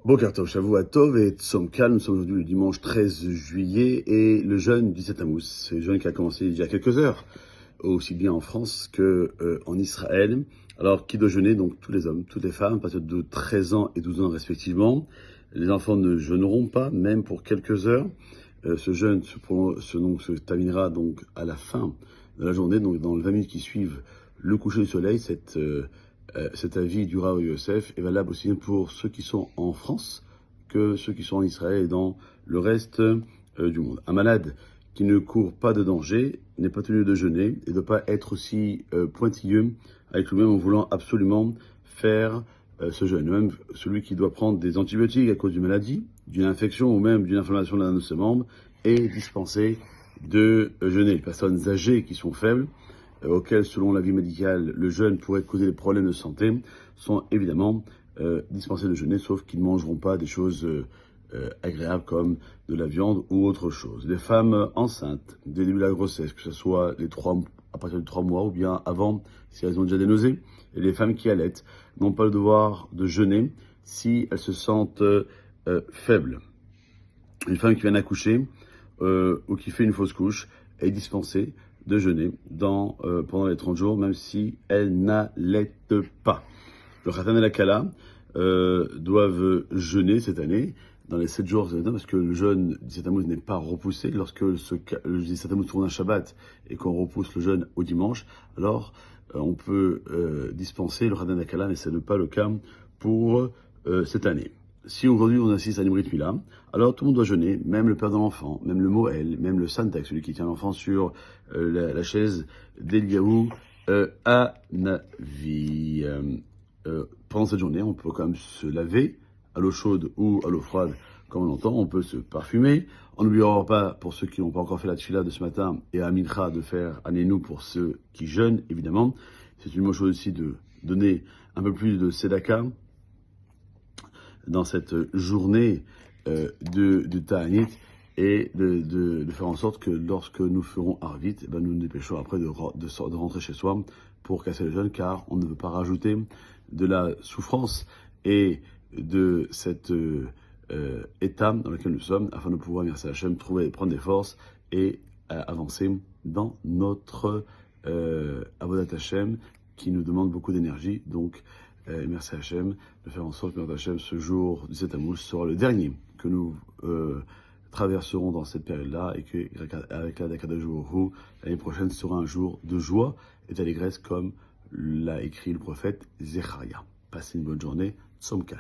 Boker Tov, Shavua Tov et Tzom Kal. Nous sommes aujourd'hui le dimanche 13 juillet et le jeûne du 7 Tammuz. C'est le jeûne qui a commencé il y a quelques heures, aussi bien en France qu'en Israël. Alors, qui doit jeûner? Donc, tous les hommes, toutes les femmes, à partir de 13 ans et 12 ans respectivement. Les enfants ne jeûneront pas, même pour quelques heures. Ce jeûne se terminera donc à la fin de la journée, donc dans les 20 minutes qui suivent le coucher du soleil. Cet avis du Rav Yosef est valable aussi bien pour ceux qui sont en France que ceux qui sont en Israël et dans le reste du monde. Un malade qui ne court pas de danger n'est pas tenu de jeûner et ne doit pas être aussi pointilleux avec lui-même en voulant absolument faire ce jeûne. Même celui qui doit prendre des antibiotiques à cause d'une maladie, d'une infection ou même d'une inflammation d'un de ses membres est dispensé de jeûner. Les personnes âgées qui sont faibles, auxquels, selon l'avis médical, le jeûne pourrait causer des problèmes de santé, sont évidemment dispensés de jeûner, sauf qu'ils ne mangeront pas des choses agréables comme de la viande ou autre chose. Les femmes enceintes, dès le début de la grossesse, que ce soit à partir de 3 mois ou bien avant, si elles ont déjà des nausées, et les femmes qui allaitent n'ont pas le devoir de jeûner si elles se sentent faibles. Une femme qui vient d'accoucher ou qui fait une fausse couche est dispensée de jeûner pendant les 30 jours, même si elle n'allait pas. Le Khatan et la Kala doivent jeûner cette année, dans les 7 jours, parce que le jeûne du 7 Tammuz n'est pas repoussé. Lorsque le 7 Tammuz tourne un Shabbat et qu'on repousse le jeûne au dimanche, alors on peut dispenser le Khatan et la Kala, mais ce n'est pas le cas pour cette année. Si aujourd'hui on assiste à une Brit Mila, alors tout le monde doit jeûner, même le père de l'enfant, même le Moël, même le Santek, celui qui tient l'enfant sur la chaise d'Eliyahu à Navi. Pendant cette journée, on peut quand même se laver à l'eau chaude ou à l'eau froide, comme on l'entend. On peut se parfumer. On n'oubliera pas, pour ceux qui n'ont pas encore fait la tefila de ce matin, et à Mincha de faire Anénou pour ceux qui jeûnent, évidemment. C'est une bonne chose aussi de donner un peu plus de tzedaka dans cette journée de Ta'anit et de faire en sorte que lorsque nous ferons Arvit, nous nous dépêchons après de rentrer chez soi pour casser le jeûne, car on ne veut pas rajouter de la souffrance et de cet état dans lequel nous sommes, afin de pouvoir, merci à Hachem, prendre des forces et avancer dans notre Avodat Hachem qui nous demande beaucoup d'énergie. Donc, merci à Hachem de faire en sorte que notre Hachem, ce jour du 7 Tammuz, sera le dernier que nous traverserons dans cette période-là, et qu'avec la d'Akadosh Baruch Hu, l'année prochaine sera un jour de joie et d'allégresse, comme l'a écrit le prophète Zecharia. Passez une bonne journée, Tzom Kal.